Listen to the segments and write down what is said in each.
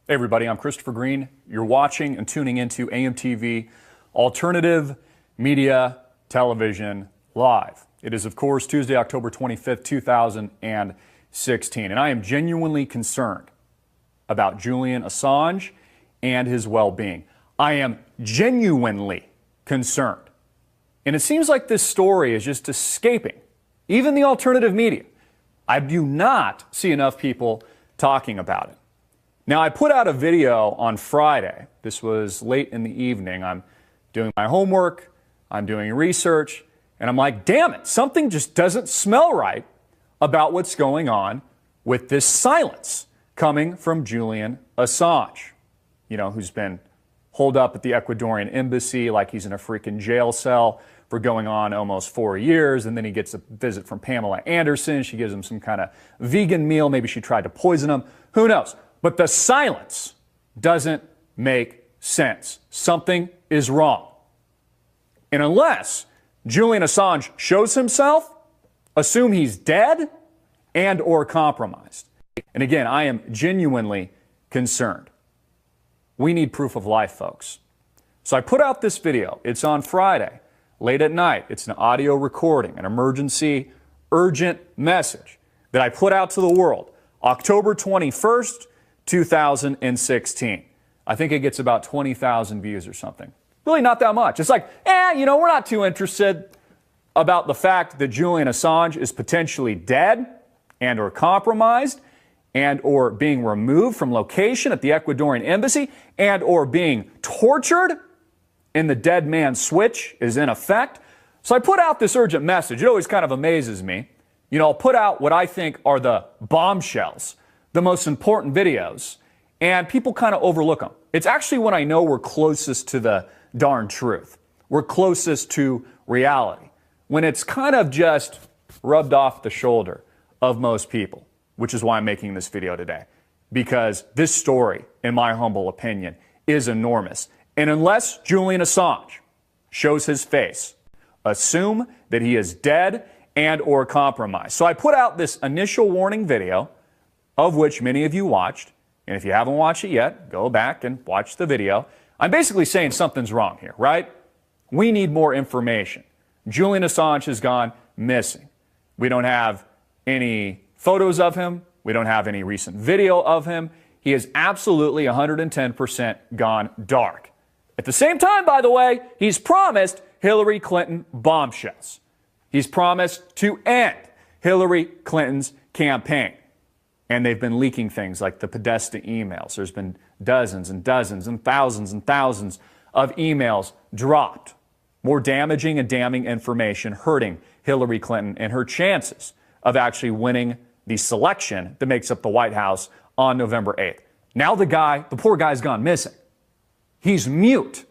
Hey everybody, I'm Christopher Greene. You're watching and tuning into AMTV Alternative Media Television Live. It is, of course, Tuesday, October 25th, 2016, and I am genuinely concerned about Julian Assange and his well-being. I am genuinely concerned. And it seems like this story is just escaping even the alternative media. I do not see enough people talking about it. Now, I put out a video on Friday. This was late in the evening. I'm doing my homework, I'm doing research, and I'm like, damn it, something just doesn't smell right about what's going on with this silence coming from Julian Assange, who's been holed up at the Ecuadorian embassy like he's in a freaking jail cell for going on almost 4 years, and then he gets a visit from Pamela Anderson. She gives him some kind of vegan meal. Maybe she tried to poison him. Who knows? But the silence doesn't make sense. Something is wrong. And unless Julian Assange shows himself, assume he's dead and or compromised. And again, I am genuinely concerned. We need proof of life, folks. So I put out this video. It's on Friday, late at night. It's an audio recording, an emergency, urgent message that I put out to the world. October 21st, 2016. I think it gets about 20,000 views or something. Really not that much. It's like, we're not too interested about the fact that Julian Assange is potentially dead and or compromised and or being removed from location at the Ecuadorian embassy and or being tortured and the dead man switch is in effect. So I put out this urgent message. It always kind of amazes me. I'll put out what I think are the bombshells, the most important videos, and people kind of overlook them. It's actually when I know we're closest to the darn truth. We're closest to reality. When it's kind of just rubbed off the shoulder of most people, which is why I'm making this video today. Because this story, in my humble opinion, is enormous. And unless Julian Assange shows his face, assume that he is dead and or compromised. So I put out this initial warning video, of which many of you watched. And if you haven't watched it yet, go back and watch the video. I'm basically saying something's wrong here, right? We need more information. Julian Assange has gone missing. We don't have any photos of him. We don't have any recent video of him. He is absolutely 110% gone dark. At the same time, by the way, he's promised Hillary Clinton bombshells. He's promised to end Hillary Clinton's campaign. And they've been leaking things like the Podesta emails. There's been dozens and dozens and thousands of emails dropped. More damaging and damning information hurting Hillary Clinton and her chances of actually winning the selection that makes up the White House on November 8th. Now the poor guy's gone missing. He's mute.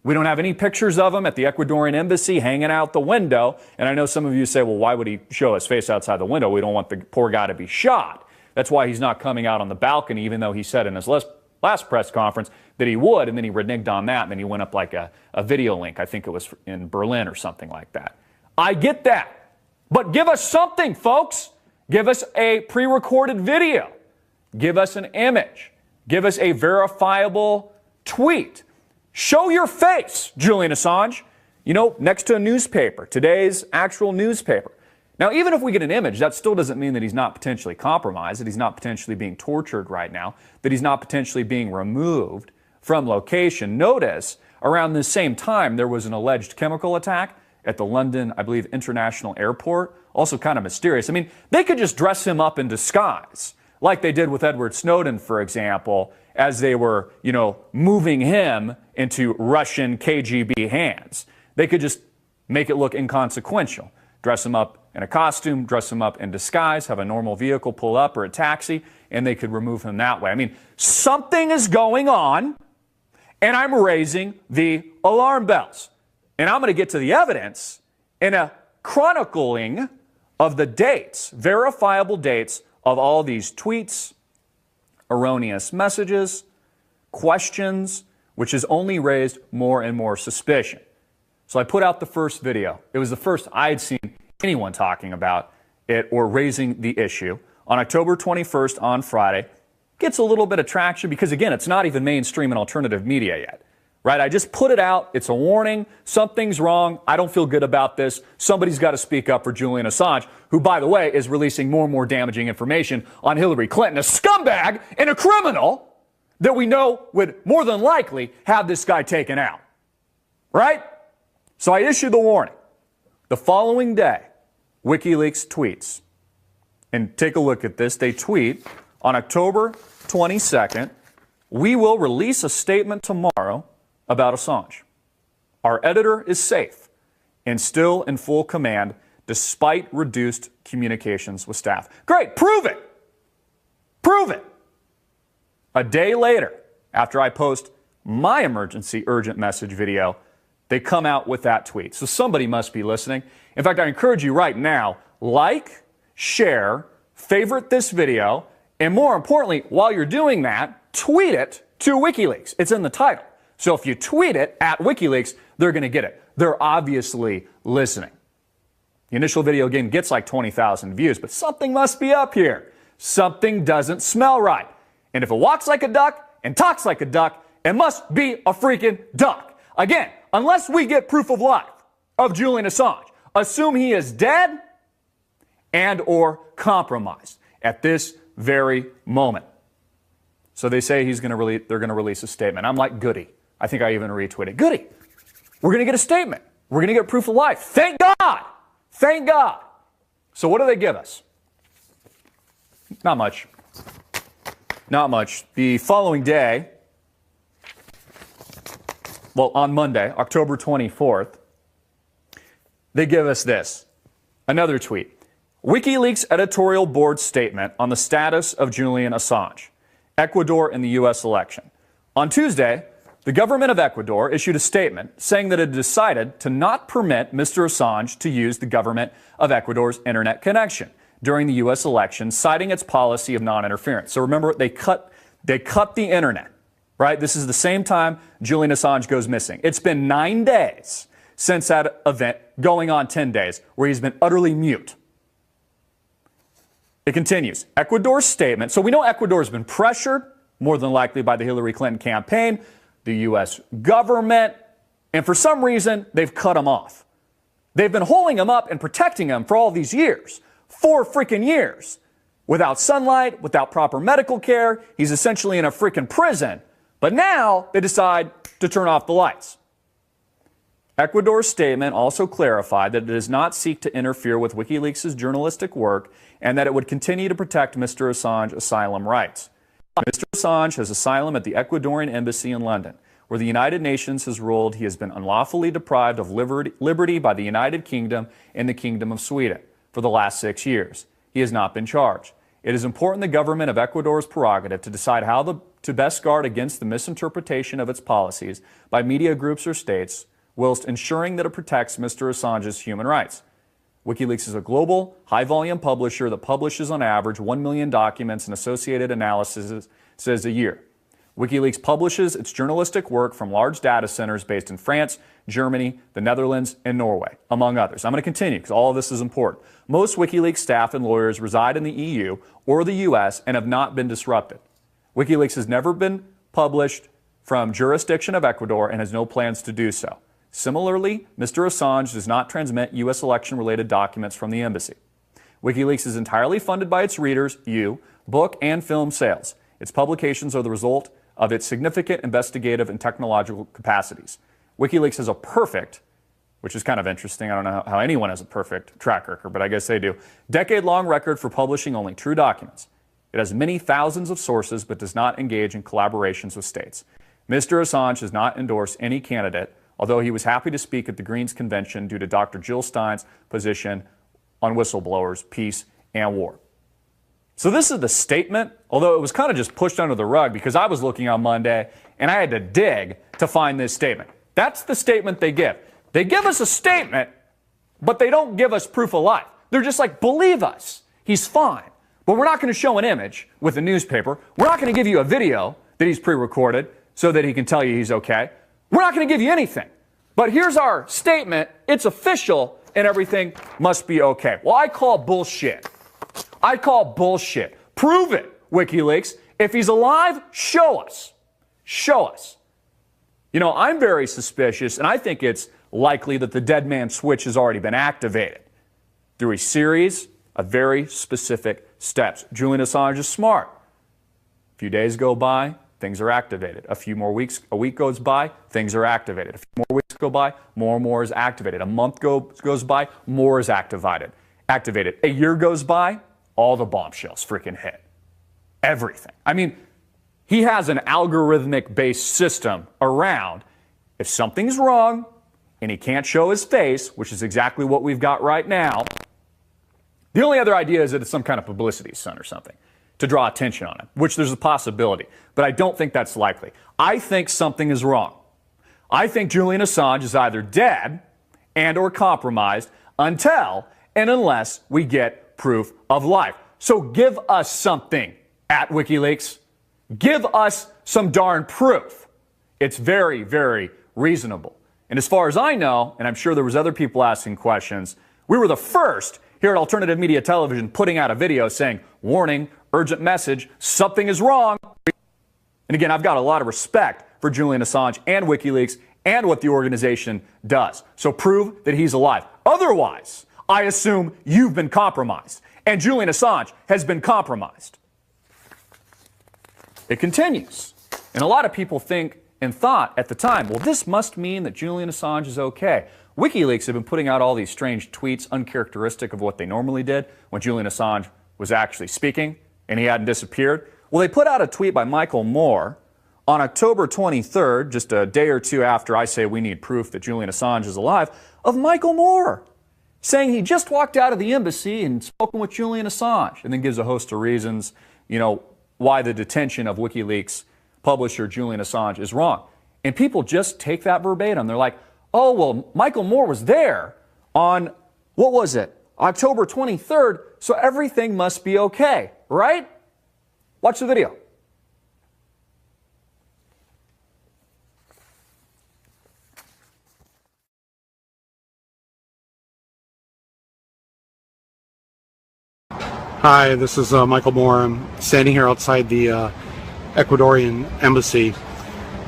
We don't have any pictures of him at the Ecuadorian embassy hanging out the window. And I know some of you say, well, why would he show his face outside the window? We don't want the poor guy to be shot. That's why he's not coming out on the balcony, even though he said in his last press conference that he would, and then he reneged on that, and then he went up like a video link. I think it was in Berlin or something like that. I get that. But give us something, folks. Give us a pre-recorded video. Give us an image. Give us a verifiable tweet. Show your face, Julian Assange. Next to a newspaper, today's actual newspaper. Now, even if we get an image, that still doesn't mean that he's not potentially compromised, that he's not potentially being tortured right now, that he's not potentially being removed from location. Notice, around the same time, there was an alleged chemical attack at the London, I believe, International Airport. Also kind of mysterious. I mean, they could just dress him up in disguise, like they did with Edward Snowden, for example, as they were, moving him into Russian KGB hands. They could just make it look inconsequential. Dress him up in a costume, dress him up in disguise, have a normal vehicle pull up or a taxi, and they could remove him that way. I mean, something is going on, and I'm raising the alarm bells. And I'm going to get to the evidence in a chronicling of the dates, verifiable dates of all these tweets, erroneous messages, questions, which has only raised more and more suspicion. So I put out the first video. It was the first I'd seen anyone talking about it or raising the issue. On October 21st, on Friday, gets a little bit of traction because, again, it's not even mainstream and alternative media yet, right? I just put it out. It's a warning. Something's wrong. I don't feel good about this. Somebody's got to speak up for Julian Assange, who, by the way, is releasing more and more damaging information on Hillary Clinton, a scumbag and a criminal that we know would more than likely have this guy taken out, right? So I issued the warning. The following day, WikiLeaks tweets. And take a look at this. They tweet on October 22nd, "We will release a statement tomorrow about Assange. Our editor is safe and still in full command despite reduced communications with staff." Great, prove it. Prove it. A day later, after I post my emergency urgent message video, they come out with that tweet. So somebody must be listening. In fact, I encourage you right now, like, share, favorite this video, and more importantly, while you're doing that, tweet it to WikiLeaks. It's in the title. So if you tweet it at WikiLeaks, they're going to get it. They're obviously listening. The initial video, again, gets like 20,000 views, but something must be up here. Something doesn't smell right. And if it walks like a duck and talks like a duck, it must be a freaking duck. Again, unless we get proof of life of Julian Assange, assume he is dead and or compromised at this very moment. So they say they're going to release a statement. I'm like, goody. I think I even retweeted. Goody. We're going to get a statement. We're going to get proof of life. Thank God. Thank God. So what do they give us? Not much. Not much. The following day, well, on Monday, October 24th, they give us this. Another tweet. WikiLeaks editorial board statement on the status of Julian Assange, Ecuador in the U.S. election. On Tuesday, the government of Ecuador issued a statement saying that it had decided to not permit Mr. Assange to use the government of Ecuador's internet connection during the U.S. election, citing its policy of non-interference. So remember, they cut the internet, right? This is the same time Julian Assange goes missing. It's been 9 days since that event, going on 10 days, where he's been utterly mute. It continues. Ecuador's statement. So we know Ecuador's been pressured, more than likely by the Hillary Clinton campaign, the U.S. government, and for some reason, they've cut him off. They've been holding him up and protecting him for all these years. 4 freaking years. Without sunlight, without proper medical care. He's essentially in a freaking prison. But now they decide to turn off the lights. Ecuador's statement also clarified that it does not seek to interfere with WikiLeaks' journalistic work and that it would continue to protect Mr. Assange's asylum rights. Mr. Assange has asylum at the Ecuadorian embassy in London, where the United Nations has ruled he has been unlawfully deprived of liberty by the United Kingdom and the Kingdom of Sweden for the last 6 years. He has not been charged. It is important the government of Ecuador's prerogative to decide how to best guard against the misinterpretation of its policies by media groups or states, whilst ensuring that it protects Mr. Assange's human rights. WikiLeaks is a global, high-volume publisher that publishes on average 1 million documents and associated analyses a year. WikiLeaks publishes its journalistic work from large data centers based in France, Germany, the Netherlands, and Norway, among others. I'm going to continue because all of this is important. Most WikiLeaks staff and lawyers reside in the EU or the US and have not been disrupted. WikiLeaks has never been published from jurisdiction of Ecuador and has no plans to do so. Similarly, Mr. Assange does not transmit U.S. election-related documents from the embassy. WikiLeaks is entirely funded by its readers, book and film sales. Its publications are the result of its significant investigative and technological capacities. WikiLeaks has a perfect, which is kind of interesting, I don't know how anyone has a perfect track record, but I guess they do, decade-long record for publishing only true documents. It has many thousands of sources, but does not engage in collaborations with states. Mr. Assange has not endorsed any candidate, although he was happy to speak at the Green's convention due to Dr. Jill Stein's position on whistleblowers, peace, and war. So this is the statement, although it was kind of just pushed under the rug because I was looking on Monday and I had to dig to find this statement. That's the statement they give. They give us a statement, but they don't give us proof of life. They're just like, believe us, he's fine. But we're not going to show an image with a newspaper. We're not going to give you a video that he's pre-recorded so that he can tell you he's okay. We're not going to give you anything. But here's our statement. It's official and everything must be okay. Well, I call bullshit. I call bullshit. Prove it, WikiLeaks. If he's alive, show us. Show us. You know, I'm very suspicious, and I think it's likely that the dead man switch has already been activated through a series of very specific steps. Julian Assange is smart. A few days go by, things are activated. A week goes by, things are activated. A few more weeks go by, more and more is activated. A month goes by, more is activated. A year goes by, all the bombshells freaking hit. Everything. I mean, he has an algorithmic-based system around. If something's wrong and he can't show his face, which is exactly what we've got right now, the only other idea is that it's some kind of publicity stunt or something to draw attention on him, which there's a possibility. But I don't think that's likely. I think something is wrong. I think Julian Assange is either dead and or compromised until and unless we get proof of life. So give us something at WikiLeaks. Give us some darn proof. It's very, very reasonable. And as far as I know, and I'm sure there was other people asking questions, we were the first here at Alternative Media Television putting out a video saying, warning, urgent message, something is wrong. And again, I've got a lot of respect for Julian Assange and WikiLeaks and what the organization does. So prove that he's alive. Otherwise, I assume you've been compromised and Julian Assange has been compromised. It continues. And a lot of people think and thought at the time, well, this must mean that Julian Assange is okay. WikiLeaks have been putting out all these strange tweets uncharacteristic of what they normally did when Julian Assange was actually speaking and he hadn't disappeared. Well, they put out a tweet by Michael Moore on October 23rd, just a day or two after I say we need proof that Julian Assange is alive, of Michael Moore saying he just walked out of the embassy and spoken with Julian Assange, and then gives a host of reasons, you know, why the detention of WikiLeaks publisher Julian Assange is wrong. And people just take that verbatim. They're like, oh, well, Michael Moore was there on, what was it, October 23rd, so everything must be okay, right? Watch the video. Hi, this is Michael Moore. I'm standing here outside the Ecuadorian embassy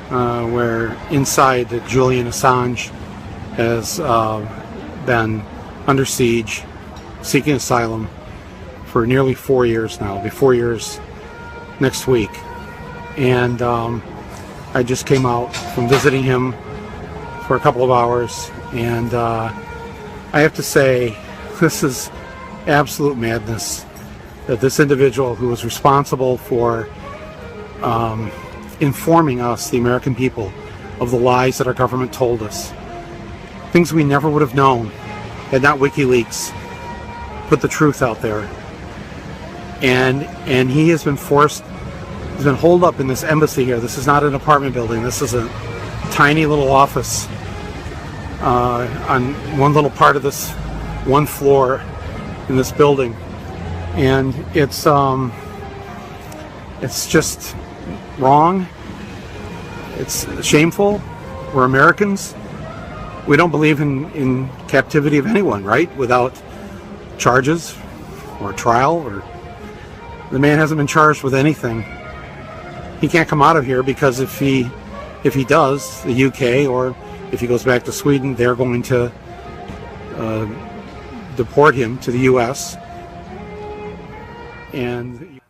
where inside Julian Assange has been under siege, seeking asylum for nearly 4 years now. It'll be 4 years next week. And I just came out from visiting him for a couple of hours, and I have to say, this is absolute madness that this individual who was responsible for informing us, the American people, of the lies that our government told us, things we never would have known had not WikiLeaks put the truth out there. And he has been forced, he's been holed up in this embassy here. This is not an apartment building. This is a tiny little office on one little part of this one floor in this building. And it's just wrong. It's shameful. We're Americans. We don't believe in captivity of anyone, right? Without charges or trial, or the man hasn't been charged with anything. He can't come out of here because if he does, the UK, or if he goes back to Sweden, they're going to deport him to the US. And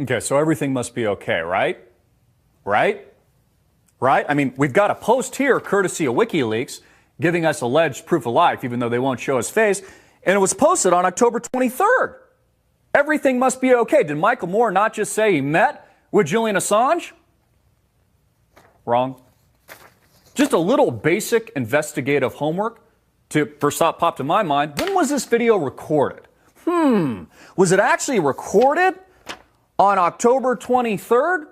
okay, so everything must be okay, right? Right? I mean, we've got a post here, courtesy of WikiLeaks, giving us alleged proof of life, even though they won't show his face, and it was posted on October 23rd. Everything must be okay. Did Michael Moore not just say he met with Julian Assange? Wrong. Just a little basic investigative homework to first thought popped in my mind. When was this video recorded? Was it actually recorded on October 23rd?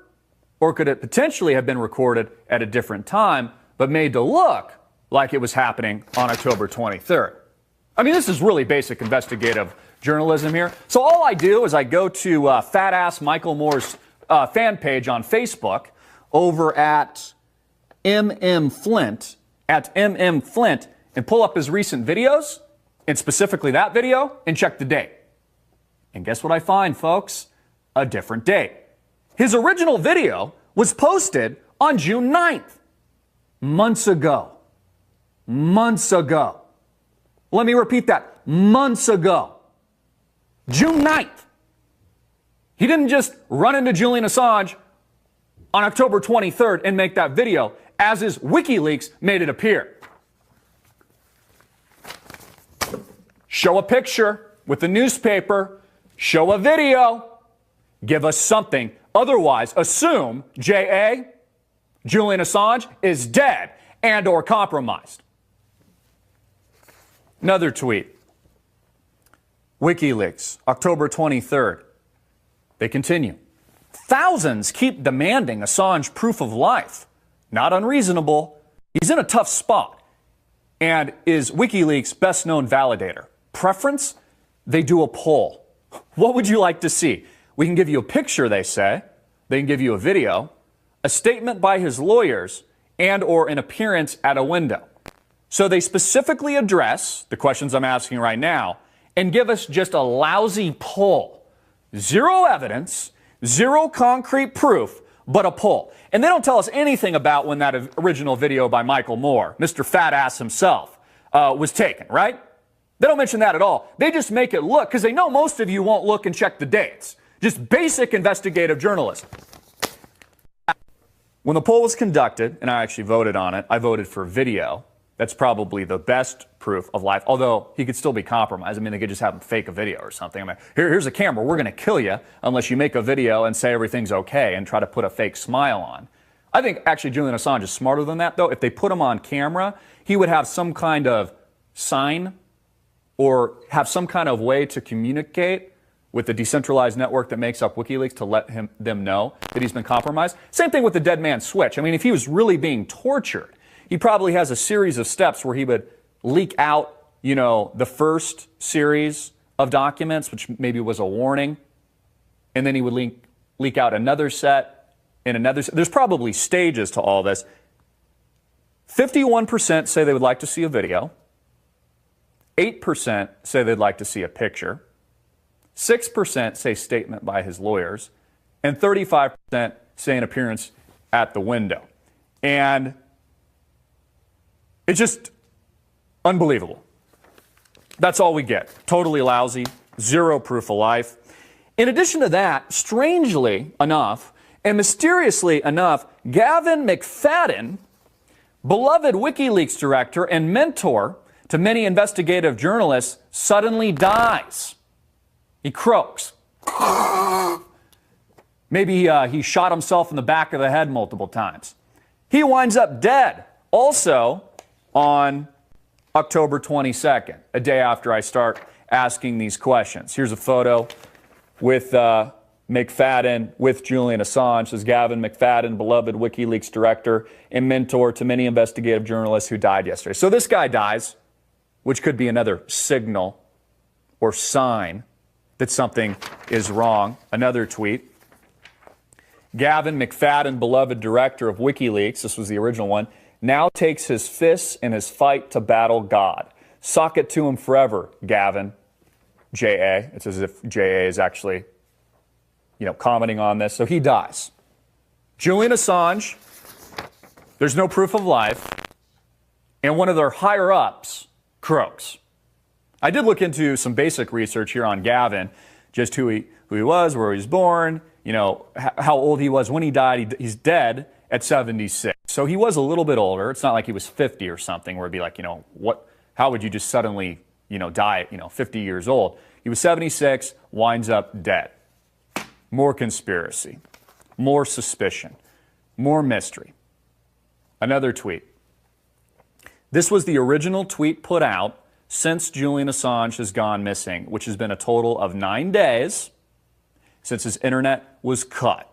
Or could it potentially have been recorded at a different time, but made to look like it was happening on October 23rd? I mean, this is really basic investigative journalism here. So all I do is I go to Fat Ass Michael Moore's fan page on Facebook over at MMFlint, and pull up his recent videos, and specifically that video, and check the date. And guess what I find, folks? A different date. His original video was posted on June 9th. Months ago. Months ago. Let me repeat that. Months ago. June 9th. He didn't just run into Julian Assange on October 23rd and make that video, as is WikiLeaks made it appear. Show a picture with the newspaper, show a video, give us something. Otherwise, assume J.A., Julian Assange, is dead and or compromised. Another tweet. WikiLeaks, October 23rd. They continue. Thousands keep demanding Assange proof of life. Not unreasonable. He's in a tough spot and is WikiLeaks' best known validator. Preference? They do a poll. What would you like to see? We can give you a picture, they say. They can give you a video, a statement by his lawyers, and or an appearance at a window. So they specifically address the questions I'm asking right now and give us just a lousy poll. Zero evidence, zero concrete proof, but a poll. And they don't tell us anything about when that original video by Michael Moore, Mr. Fat Ass himself, was taken, right? They don't mention that at all. They just make it look, because they know most of you won't look and check the dates. Just basic investigative journalism. When the poll was conducted, and I actually voted on it, I voted for video. That's probably the best proof of life, although he could still be compromised. I mean, they could just have him fake a video or something. I mean, here's a camera. We're going to kill you unless you make a video and say everything's okay and try to put a fake smile on. I think actually Julian Assange is smarter than that, though. If they put him on camera, he would have some kind of sign or have some kind of way to communicate with the decentralized network that makes up WikiLeaks to let them know that he's been compromised. Same thing with the dead man switch. I mean, if he was really being tortured, he probably has a series of steps where he would leak out, the first series of documents, which maybe was a warning, and then he would leak out another set and another set. There's probably stages to all this. 51% say they would like to see a video. 8% say they'd like to see a picture. 6% say statement by his lawyers. And 35% say an appearance at the window. And it's just unbelievable. That's all we get. Totally lousy. Zero proof of life. In addition to that, strangely enough, and mysteriously enough, Gavin McFadden, beloved WikiLeaks director and mentor to many investigative journalists, suddenly dies. He croaks. Maybe he shot himself in the back of the head multiple times. He winds up dead. Also on October 22nd, a day after I start asking these questions. Here's a photo with McFadden with Julian Assange. This is Gavin McFadden, beloved WikiLeaks director and mentor to many investigative journalists who died yesterday. So this guy dies, which could be another signal or sign that something is wrong. Another tweet. Gavin McFadden, beloved director of WikiLeaks, this was the original one, now takes his fists in his fight to battle God. Sock it to him forever, Gavin. J.A. It's as if J.A. is actually, commenting on this. So he dies. Julian Assange, there's no proof of life, and one of their higher-ups croaks. I did look into some basic research here on Gavin, just who he was, where he was born, how old he was when he died. He's dead at 76. So he was a little bit older. It's not like he was 50 or something where it'd be like, how would you just suddenly, die at, 50 years old? He was 76, winds up dead. More conspiracy, more suspicion, more mystery. Another tweet. This was the original tweet put out since Julian Assange has gone missing, which has been a total of 9 days since his internet was cut.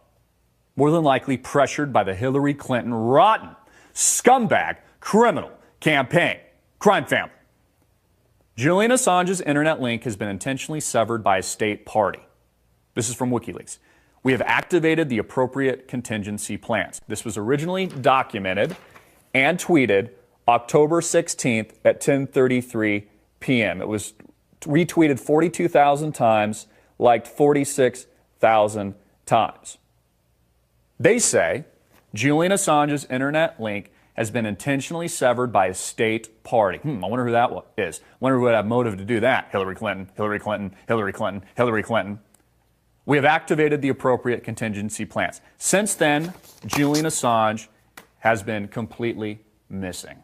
More than likely pressured by the Hillary Clinton rotten, scumbag, criminal campaign, crime family. Julian Assange's internet link has been intentionally severed by a state party. This is from WikiLeaks. We have activated the appropriate contingency plans. This was originally documented and tweeted October 16th at 10:33 p.m. It was retweeted 42,000 times, liked 46,000 times. They say Julian Assange's internet link has been intentionally severed by a state party. I wonder who that is. I wonder who would have motive to do that. Hillary Clinton, Hillary Clinton, Hillary Clinton, Hillary Clinton. We have activated the appropriate contingency plans. Since then, Julian Assange has been completely missing.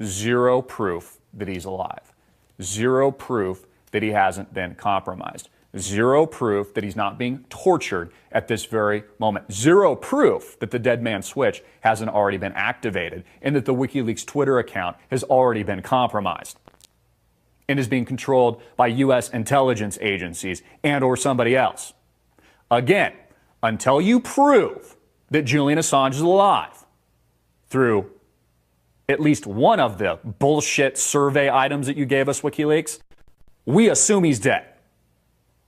Zero proof that he's alive. Zero proof that he hasn't been compromised. Zero proof that he's not being tortured at this very moment. Zero proof that the dead man switch hasn't already been activated and that the WikiLeaks Twitter account has already been compromised and is being controlled by U.S. intelligence agencies and or somebody else. Again, until you prove that Julian Assange is alive through at least one of the bullshit survey items that you gave us, WikiLeaks, we assume he's dead.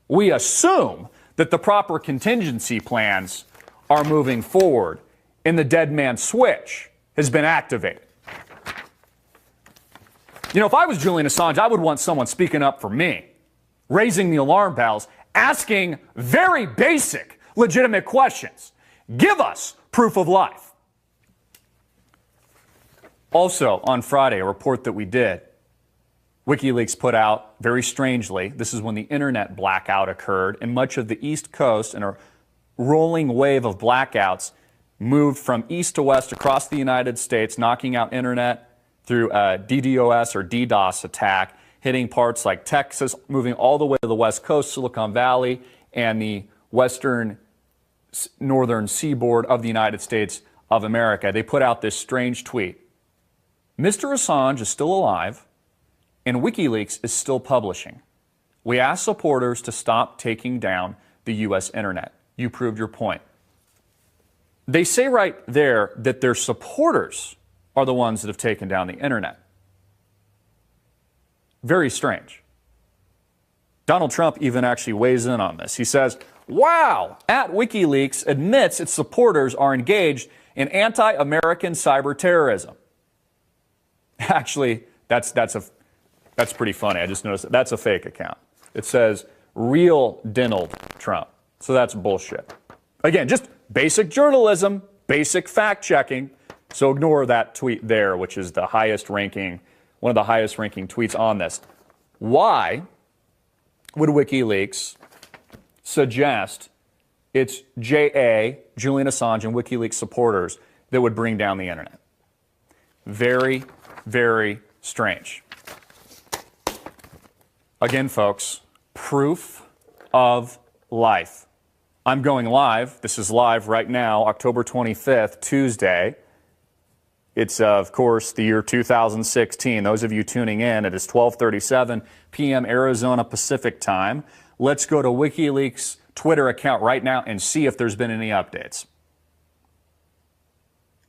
We assume that the proper contingency plans are moving forward and the dead man switch has been activated. You know, if I was Julian Assange, I would want someone speaking up for me, raising the alarm bells, asking very basic, legitimate questions. Give us proof of life. Also, on Friday, a report that we did, WikiLeaks put out, very strangely, this is when the internet blackout occurred, and much of the East Coast and a rolling wave of blackouts moved from east to west across the United States, knocking out internet through a DDoS or DDoS attack, hitting parts like Texas, moving all the way to the West Coast, Silicon Valley, and the western northern seaboard of the United States of America. They put out this strange tweet. Mr. Assange is still alive, and WikiLeaks is still publishing. We ask supporters to stop taking down the U.S. internet. You proved your point. They say right there that their supporters are the ones that have taken down the internet. Very strange. Donald Trump even actually weighs in on this. He says, wow, @WikiLeaks admits its supporters are engaged in anti-American cyber terrorism. Actually, that's pretty funny. I just noticed that's a fake account. It says real Donald Trump. So that's bullshit. Again, just basic journalism, basic fact checking. So ignore that tweet there, which is the highest ranking, one of the highest ranking tweets on this. Why would WikiLeaks suggest it's JA, Julian Assange, and WikiLeaks supporters that would bring down the internet? Very, very strange. Again, folks, proof of life. I'm going live. This is live right now, October 25th, Tuesday. It's, of course, the year 2016. Those of you tuning in, it is 12:37 p.m. Arizona Pacific time. Let's go to WikiLeaks' Twitter account right now and see if there's been any updates.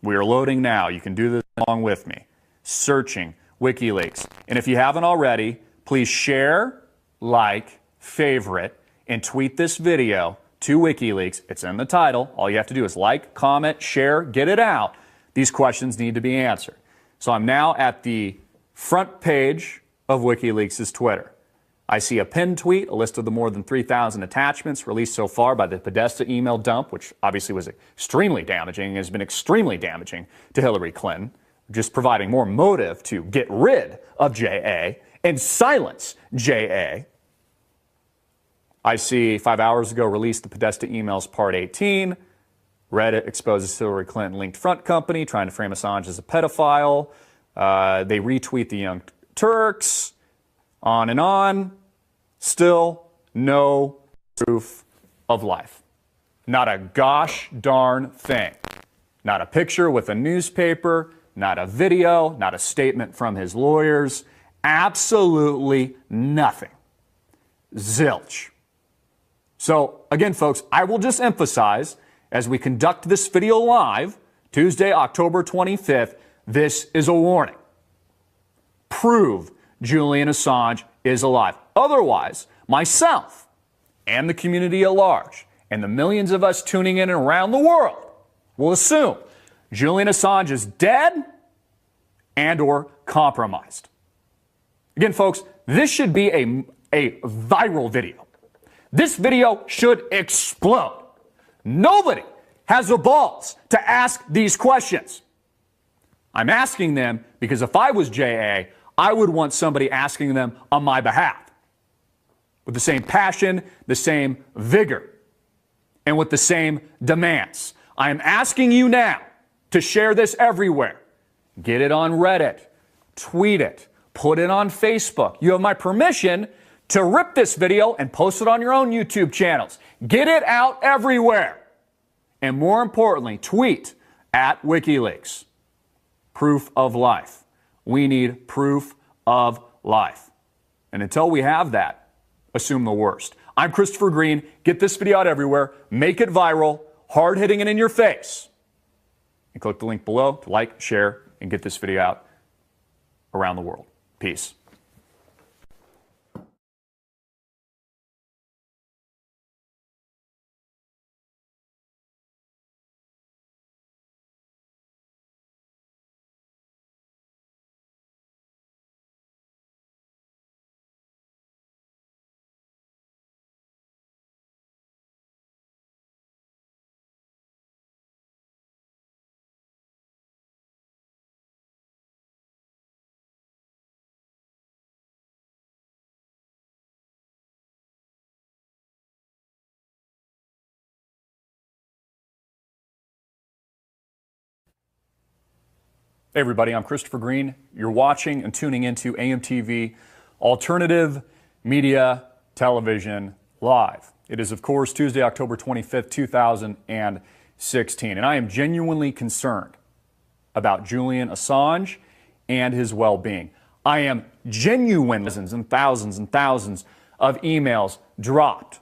We are loading now. You can do this along with me. Searching WikiLeaks. And if you haven't already, please share, like, favorite, and tweet this video to WikiLeaks. It's in the title. All you have to do is like, comment, share, get it out. These questions need to be answered. So I'm now at the front page of WikiLeaks' Twitter. I see a pinned tweet, a list of the more than 3,000 attachments released so far by the Podesta email dump, which obviously was extremely damaging and has been extremely damaging to Hillary Clinton, just providing more motive to get rid of JA and silence JA. I see 5 hours ago released the Podesta emails part 18. Reddit exposes Hillary Clinton linked front company trying to frame Assange as a pedophile. They retweet the Young Turks. On and on. Still no proof of life. Not a gosh darn thing. Not a picture with a newspaper. Not a video. Not a statement from his lawyers. Absolutely nothing. Zilch. So again, folks, I will just emphasize as we conduct this video live, Tuesday, October 25th, this is a warning. Prove Julian Assange is alive. Otherwise, myself and the community at large and the millions of us tuning in around the world will assume Julian Assange is dead and or compromised. Again, folks, this should be a viral video. This video should explode. Nobody has the balls to ask these questions? I'm asking them because if I was JA, I would want somebody asking them on my behalf with the same passion, the same vigor, and with the same demands. I am asking you now to share this everywhere. Get it on Reddit, tweet it, put it on Facebook. You have my permission to rip this video and post it on your own YouTube channels. Get it out everywhere. And more importantly, tweet at WikiLeaks. Proof of life. We need proof of life. And until we have that, assume the worst. I'm Christopher Greene. Get this video out everywhere. Make it viral, hard-hitting it in your face. And click the link below to like, share, and get this video out around the world. Peace. Hey everybody, I'm Christopher Greene. You're watching and tuning into AMTV, Alternative Media Television Live. It is, of course, Tuesday, October 25th, 2016, and I am genuinely concerned about Julian Assange and his well-being. I am genuinely thousands and thousands of emails dropped,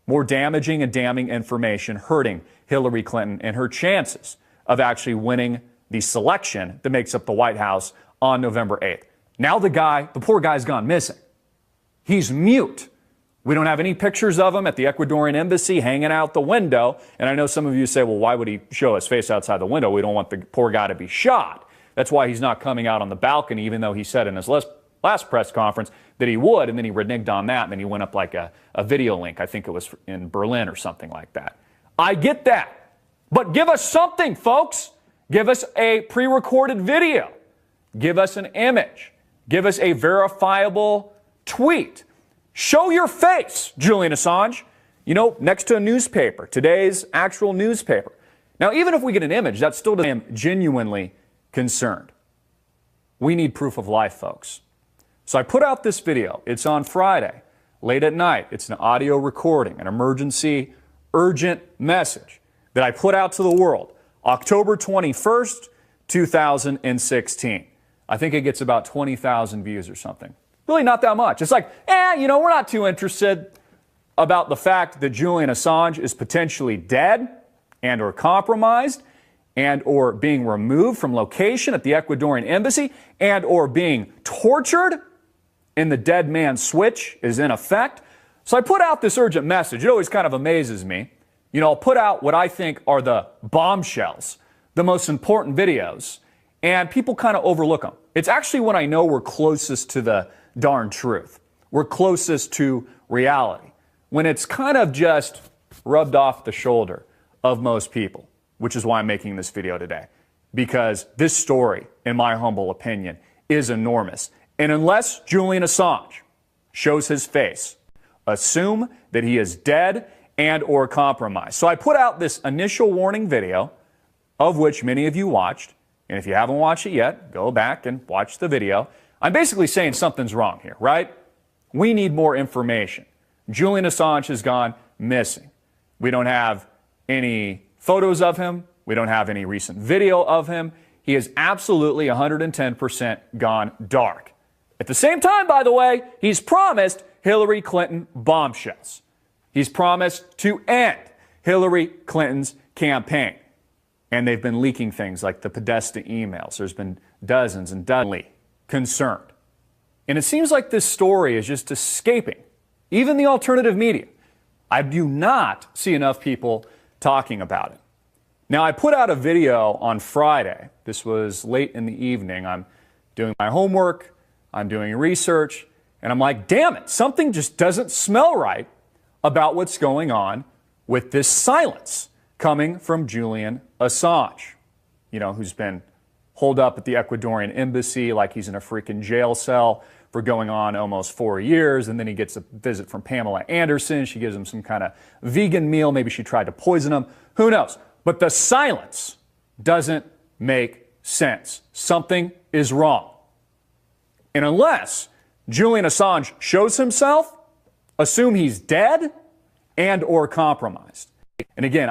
more damaging and damning information hurting Hillary Clinton and her chances of actually winning the selection that makes up the White House on November 8th. Now the poor guy's gone missing. He's mute. We don't have any pictures of him at the Ecuadorian embassy hanging out the window. And I know some of you say, well, why would he show his face outside the window? We don't want the poor guy to be shot. That's why he's not coming out on the balcony, even though he said in his last press conference that he would, and then he reneged on that, and then he went up like a video link. I think it was in Berlin or something like that. I get that. But give us something, folks. Give us a pre-recorded video. Give us an image. Give us a verifiable tweet. Show your face, Julian Assange. You know, next to a newspaper, today's actual newspaper. Now, even if we get an image, that still doesn't. I am genuinely concerned. We need proof of life, folks. So I put out this video. It's on Friday, late at night. It's an audio recording, an emergency, urgent message that I put out to the world. October 21st, 2016. I think it gets about 20,000 views or something. Really not that much. It's like, we're not too interested about the fact that Julian Assange is potentially dead and or compromised and or being removed from location at the Ecuadorian embassy and or being tortured and the dead man switch is in effect. So I put out this urgent message. It always kind of amazes me. I'll put out what I think are the bombshells, the most important videos, and people kind of overlook them. It's actually when I know we're closest to the darn truth. We're closest to reality. When it's kind of just rubbed off the shoulder of most people, which is why I'm making this video today. Because this story, in my humble opinion, is enormous. And unless Julian Assange shows his face, assume that he is dead and or compromised. So I put out this initial warning video, of which many of you watched. And if you haven't watched it yet, go back and watch the video. I'm basically saying something's wrong here, right? We need more information. Julian Assange has gone missing. We don't have any photos of him. We don't have any recent video of him. He is absolutely 110% gone dark. At the same time, by the way, he's promised Hillary Clinton bombshells. He's promised to end Hillary Clinton's campaign. And they've been leaking things like the Podesta emails. There's been dozens and dozens concerned. And it seems like this story is just escaping even the alternative media. I do not see enough people talking about it. Now, I put out a video on Friday. This was late in the evening. I'm doing my homework. I'm doing research. And I'm like, damn it, something just doesn't smell right about what's going on with this silence coming from Julian Assange, who's been holed up at the Ecuadorian embassy like he's in a freaking jail cell for going on almost 4 years. And then he gets a visit from Pamela Anderson. She gives him some kind of vegan meal. Maybe she tried to poison him. Who knows? But the silence doesn't make sense. Something is wrong. And unless Julian Assange shows himself, assume he's dead and or compromised. And again,